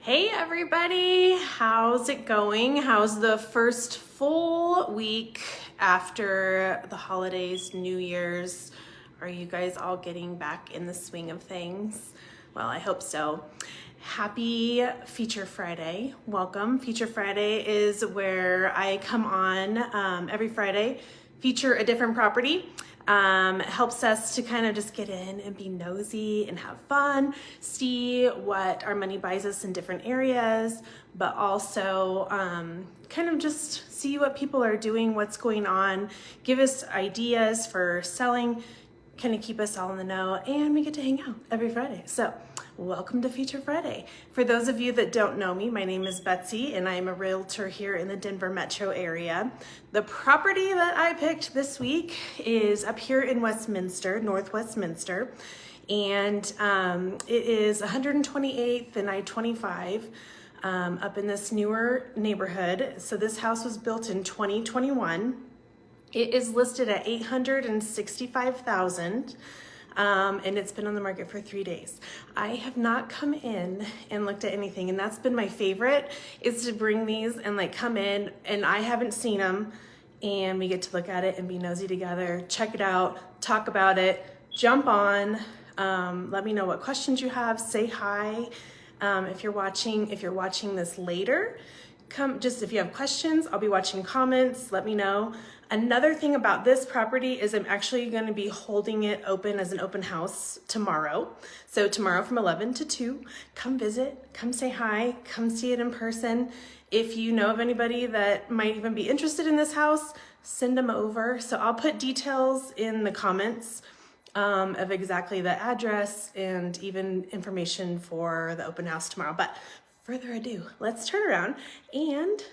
Hey everybody, how's it going? How's the first full week after the holidays, New Year's? Are you guys all getting back in the swing of things? Well, I hope so. Happy Feature Friday. Welcome. Feature Friday is where I come on every Friday, feature a different property. It helps us to kind of just get in and be nosy and have fun, see what our money buys us in different areas, but also kind of just see what people are doing, what's going on, give us ideas for selling, kind of keep us all in the know, and we get to hang out every Friday. So welcome to Feature Friday. For those of you that don't know me, my name is Betsy and I am a realtor here in the Denver metro area. The property that I picked this week is up here in Westminster, North Westminster, and it is 128th and I-25 up in this newer neighborhood. So this house was built in 2021. It is listed at $865,000. And it's been on the market for 3 days. I have not come in and looked at anything, and that's been my favorite, is to bring these and like come in and I haven't seen them and we get to look at it and be nosy together, check it out, talk about it, jump on, let me know what questions you have, say hi. If you're watching this later, if you have questions, I'll be watching comments, let me know. Another thing about this property is I'm actually going to be holding it open as an open house tomorrow. So tomorrow from 11 to 2, come visit, come say hi, come see it in person. If you know of anybody that might even be interested in this house, send them over. So I'll put details in the comments of exactly the address and even information for the open house tomorrow. But further ado, let's turn around and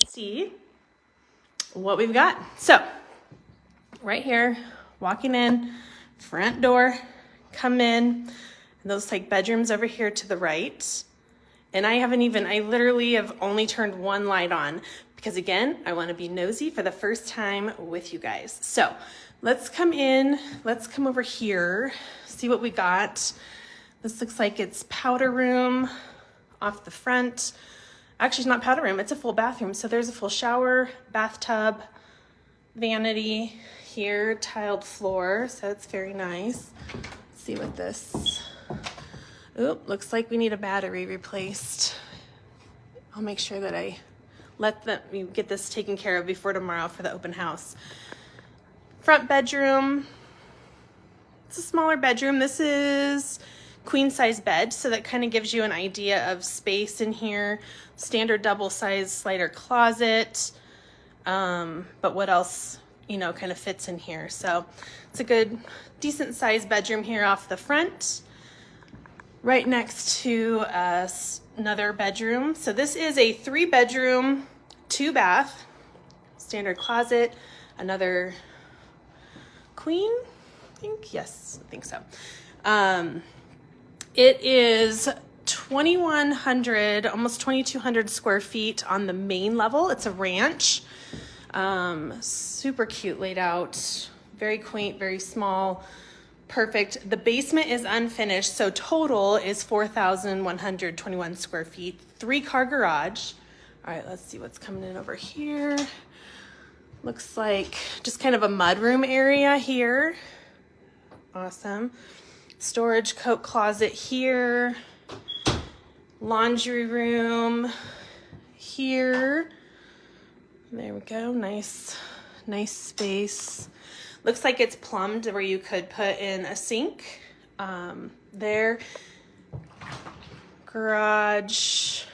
see what we've got. So right here, walking in, front door, come in, and those like bedrooms over here to the right. And I literally have only turned one light on because again, I want to be nosy for the first time with you guys. So let's come in, let's come over here, see what we got. This looks like it's powder room off the front. Actually, it's not powder room, it's a full bathroom. So there's a full shower, bathtub, vanity here, tiled floor. So it's very nice. Let's see what this, looks like we need a battery replaced. I'll make sure that I let them get this taken care of before tomorrow for the open house. Front bedroom, it's a smaller bedroom. This is queen size bed, so that kind of gives you an idea of space in here. Standard double size slider closet, but what else kind of fits in here. So it's a good decent sized bedroom here off the front, right next to another bedroom. So this is a 3-bedroom 2-bath, standard closet, another queen, I think, yes, I think so. It is 2,100, almost 2,200 square feet on the main level. It's a ranch. Super cute laid out, very quaint, very small, perfect. The basement is unfinished, so total is 4,121 square feet, 3-car garage. All right, let's see what's coming in over here. Looks like just kind of a mudroom area here. Awesome. Storage coat closet here, laundry room here. There we go, nice space. Looks like it's plumbed where you could put in a sink. There, garage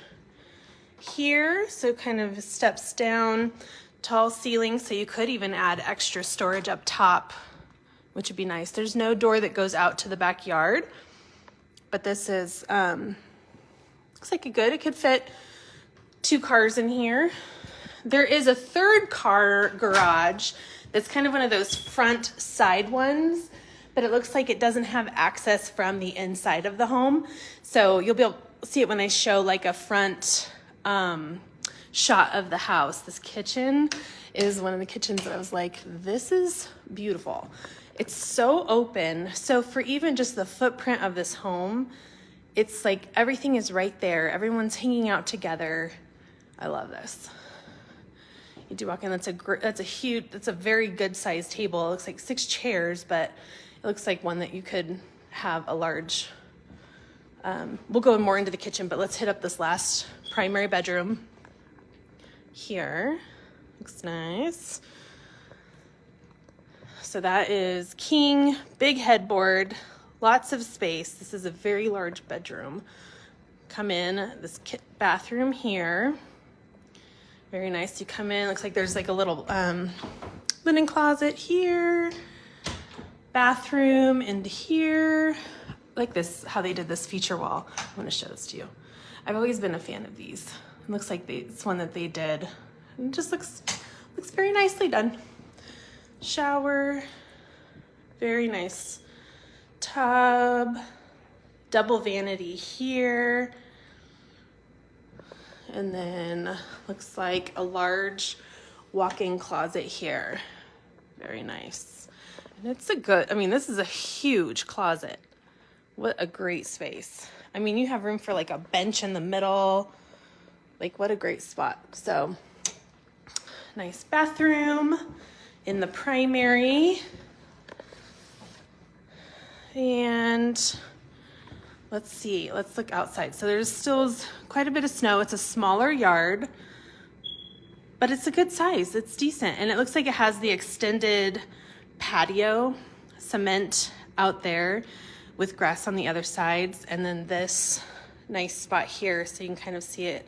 here, so kind of steps down, tall ceiling, so you could even add extra storage up top, which would be nice. There's no door that goes out to the backyard, but this is, looks like it could fit 2 cars in here. There is a 3rd-car garage that's kind of one of those front side ones, but it looks like it doesn't have access from the inside of the home. So you'll be able to see it when I show like a front shot of the house. This kitchen is one of the kitchens that I was like, this is beautiful. It's so open. So for even just the footprint of this home, It's like everything is right there. Everyone's hanging out together. I love this. You do walk in, that's a very good sized table. It looks like 6 chairs, but it looks like one that you could have a large, we'll go more into the kitchen, but let's hit up this last primary bedroom here. Looks nice. So that is king, big headboard, lots of space. This is a very large bedroom. Come in, this bathroom here. Very nice. You come in, looks like there's like a little linen closet here, bathroom into here. Like this, how they did this feature wall. I want to show this to you. I've always been a fan of these. It looks like it's one that they did. It just looks very nicely done. Shower, very nice tub, double vanity here. And then looks like a large walk-in closet here. Very nice. And it's this is a huge closet. What a great space. I mean, you have room for like a bench in the middle. Like, what a great spot. So, nice bathroom in the primary. And let's see, let's look outside. So there's still quite a bit of snow. It's a smaller yard, but it's a good size. It's decent. And it looks like it has the extended patio, cement out there with grass on the other sides. And then this nice spot here, so you can kind of see it,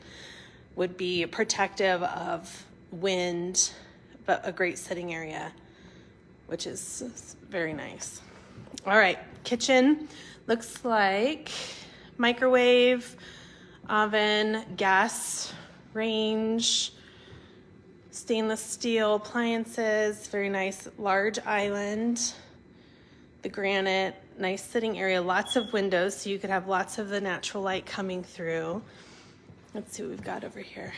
would be protective of wind, but a great sitting area, which is very nice. All right, kitchen. Looks like microwave, oven, gas range, stainless steel appliances, very nice large island, the granite, nice sitting area, lots of windows so you could have lots of the natural light coming through. Let's see what we've got over here.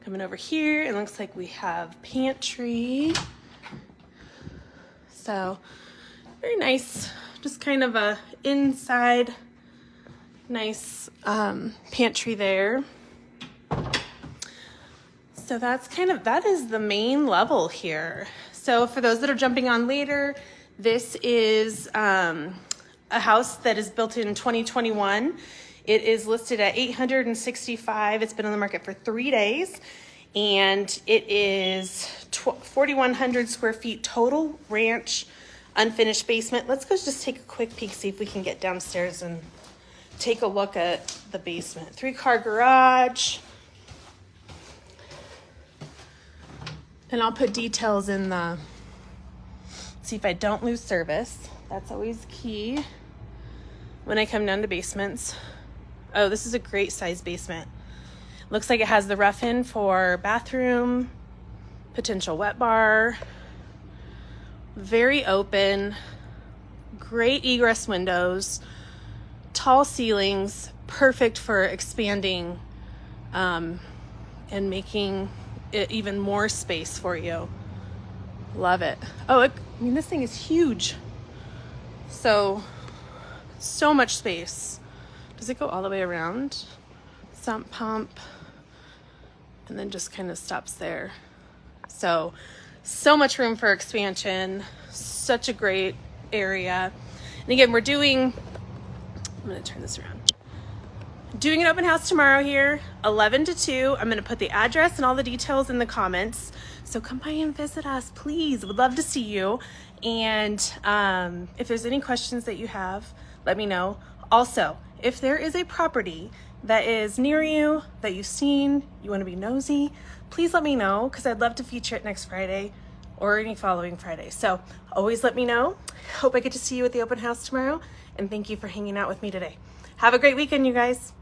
Coming over here, it looks like we have pantry. So very nice. Just kind of a inside nice pantry there. So that is the main level here. So for those that are jumping on later, this is a house that is built in 2021. It is listed at $865. It's been on the market for 3 days, and it is 4,100 square feet total ranch. Unfinished basement. Let's go just take a quick peek, see if we can get downstairs and take a look at the basement. 3-car garage. And I'll put details in see if I don't lose service. That's always key when I come down to basements. Oh, this is a great size basement. Looks like it has the rough-in for bathroom, potential wet bar. Very open, great egress windows, tall ceilings, perfect for expanding and making it even more space for you. Love it. Oh, this thing is huge. So much space. Does it go all the way around? Sump pump, and then just kind of stops there. So much room for expansion, such a great area. And again, I'm gonna turn this around. Doing an open house tomorrow here, 11 to 2. I'm gonna put the address and all the details in the comments. So come by and visit us, please. Would love to see you. And if there's any questions that you have, let me know. Also, if there is a property that is near you, that you've seen, you wanna be nosy, please let me know, because I'd love to feature it next Friday or any following Friday. So always let me know. Hope I get to see you at the open house tomorrow, and thank you for hanging out with me today. Have a great weekend, you guys.